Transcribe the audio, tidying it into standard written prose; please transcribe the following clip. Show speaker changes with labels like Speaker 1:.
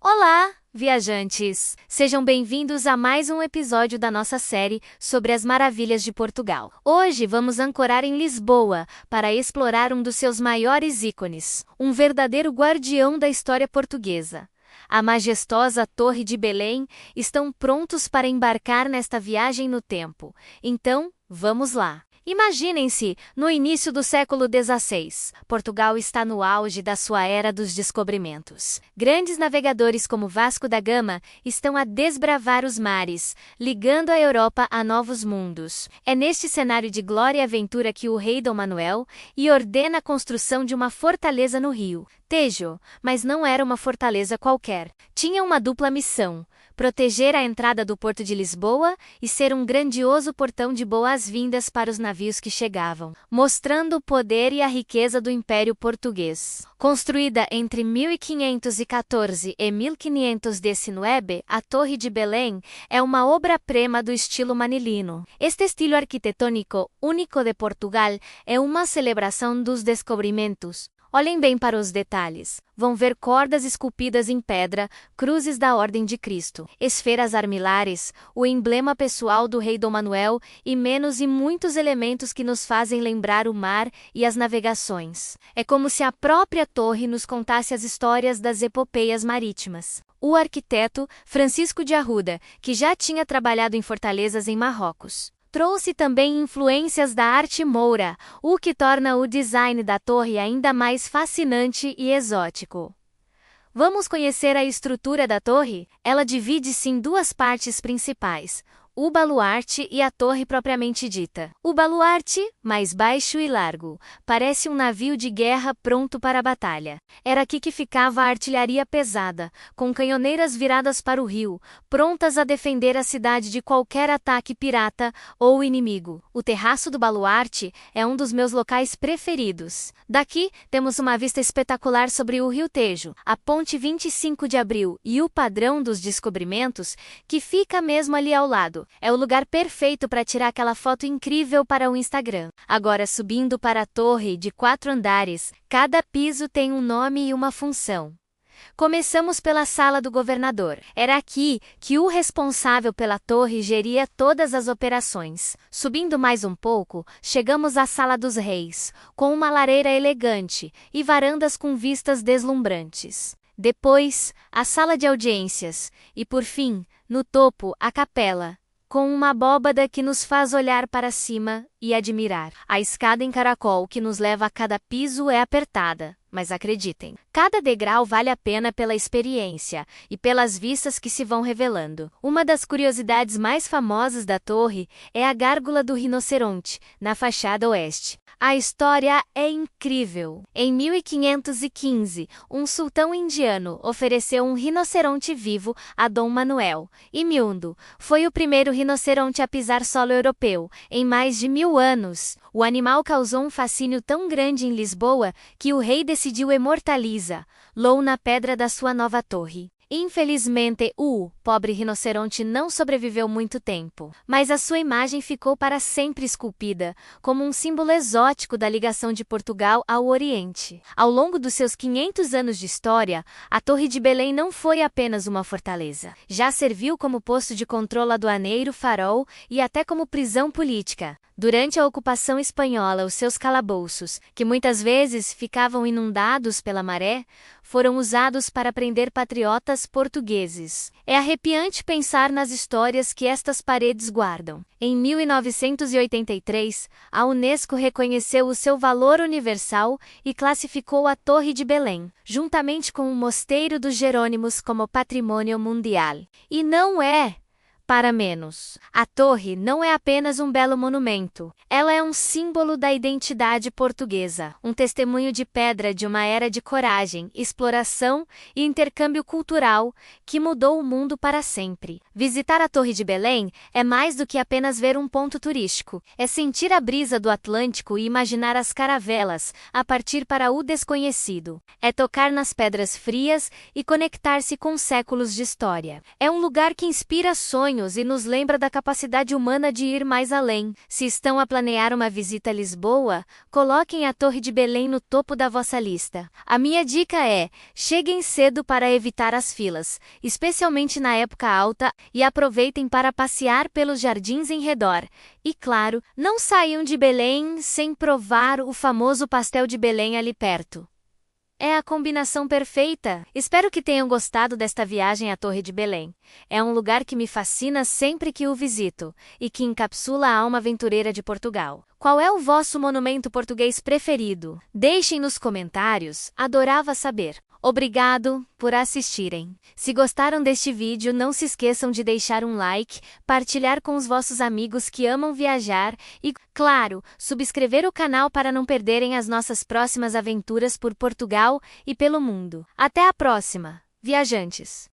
Speaker 1: Olá, viajantes! Sejam bem-vindos a mais um episódio da nossa série sobre as maravilhas de Portugal. Hoje vamos ancorar em Lisboa para explorar um dos seus maiores ícones, um verdadeiro guardião da história portuguesa. A majestosa Torre de Belém. Estão prontos para embarcar nesta viagem no tempo. Então, vamos lá! Imaginem-se, no início do século XVI, Portugal está no auge da sua era dos descobrimentos. Grandes navegadores como Vasco da Gama estão a desbravar os mares, ligando a Europa a novos mundos. É neste cenário de glória e aventura que o rei Dom Manuel ordena a construção de uma fortaleza no Rio Tejo, mas não era uma fortaleza qualquer. Tinha uma dupla missão: proteger a entrada do Porto de Lisboa e ser um grandioso portão de boas-vindas para os navios que chegavam, mostrando o poder e a riqueza do Império Português. Construída entre 1514 e 1519, a Torre de Belém é uma obra-prima do estilo manilino. Este estilo arquitetônico único de Portugal é uma celebração dos descobrimentos. Olhem bem para os detalhes. Vão ver cordas esculpidas em pedra, cruzes da Ordem de Cristo, esferas armilares, o emblema pessoal do rei Dom Manuel e muitos elementos que nos fazem lembrar o mar e as navegações. É como se a própria torre nos contasse as histórias das epopeias marítimas. O arquiteto Francisco de Arruda, que já tinha trabalhado em fortalezas em Marrocos, trouxe também influências da arte moura, o que torna o design da torre ainda mais fascinante e exótico. Vamos conhecer a estrutura da torre? Ela divide-se em duas partes principais: o baluarte e a torre propriamente dita. O baluarte, mais baixo e largo, parece um navio de guerra pronto para a batalha. Era aqui que ficava a artilharia pesada, com canhoneiras viradas para o rio, prontas a defender a cidade de qualquer ataque pirata ou inimigo. O terraço do baluarte é um dos meus locais preferidos. Daqui, temos uma vista espetacular sobre o Rio Tejo, a Ponte 25 de Abril e o Padrão dos Descobrimentos, que fica mesmo ali ao lado. É o lugar perfeito para tirar aquela foto incrível para o Instagram. Agora, subindo para a torre de 4 andares, cada piso tem um nome e uma função. Começamos pela Sala do Governador. Era aqui que o responsável pela torre geria todas as operações. Subindo mais um pouco, chegamos à Sala dos Reis, com uma lareira elegante e varandas com vistas deslumbrantes. Depois, a Sala de Audiências e, por fim, no topo, a Capela, com uma abóbada que nos faz olhar para cima e admirar. A escada em caracol que nos leva a cada piso é apertada, mas acreditem, cada degrau vale a pena pela experiência e pelas vistas que se vão revelando. Uma das curiosidades mais famosas da torre é a gárgula do rinoceronte, na fachada oeste. A história é incrível. Em 1515, um sultão indiano ofereceu um rinoceronte vivo a Dom Manuel, e Miundo foi o primeiro rinoceronte a pisar solo europeu, em mais de 1000 anos. O animal causou um fascínio tão grande em Lisboa que o rei decidiu imortalizá-lo na pedra da sua nova torre. Infelizmente, o pobre rinoceronte não sobreviveu muito tempo, mas a sua imagem ficou para sempre esculpida, como um símbolo exótico da ligação de Portugal ao Oriente. Ao longo dos seus 500 anos de história, a Torre de Belém não foi apenas uma fortaleza. Já serviu como posto de controle aduaneiro, farol e até como prisão política. Durante a ocupação espanhola, os seus calabouços, que muitas vezes ficavam inundados pela maré, foram usados para prender patriotas portugueses. É arrepiante pensar nas histórias que estas paredes guardam. Em 1983, a Unesco reconheceu o seu valor universal e classificou a Torre de Belém, juntamente com o Mosteiro dos Jerônimos, como Patrimônio Mundial. E não é para menos. A torre não é apenas um belo monumento. Ela é um símbolo da identidade portuguesa, um testemunho de pedra de uma era de coragem, exploração e intercâmbio cultural que mudou o mundo para sempre. Visitar a Torre de Belém é mais do que apenas ver um ponto turístico. É sentir a brisa do Atlântico e imaginar as caravelas a partir para o desconhecido. É tocar nas pedras frias e conectar-se com séculos de história. É um lugar que inspira sonhos sonhos e nos lembra da capacidade humana de ir mais além. Se estão a planear uma visita a Lisboa, coloquem a Torre de Belém no topo da vossa lista. A minha dica é: cheguem cedo para evitar as filas, especialmente na época alta, e aproveitem para passear pelos jardins em redor. E claro, não saiam de Belém sem provar o famoso pastel de Belém ali perto. É a combinação perfeita. Espero que tenham gostado desta viagem à Torre de Belém. É um lugar que me fascina sempre que o visito, e que encapsula a alma aventureira de Portugal. Qual é o vosso monumento português preferido? Deixem nos comentários, adorava saber. Obrigado por assistirem. Se gostaram deste vídeo, não se esqueçam de deixar um like, partilhar com os vossos amigos que amam viajar e, claro, subscrever o canal para não perderem as nossas próximas aventuras por Portugal e pelo mundo. Até a próxima, viajantes!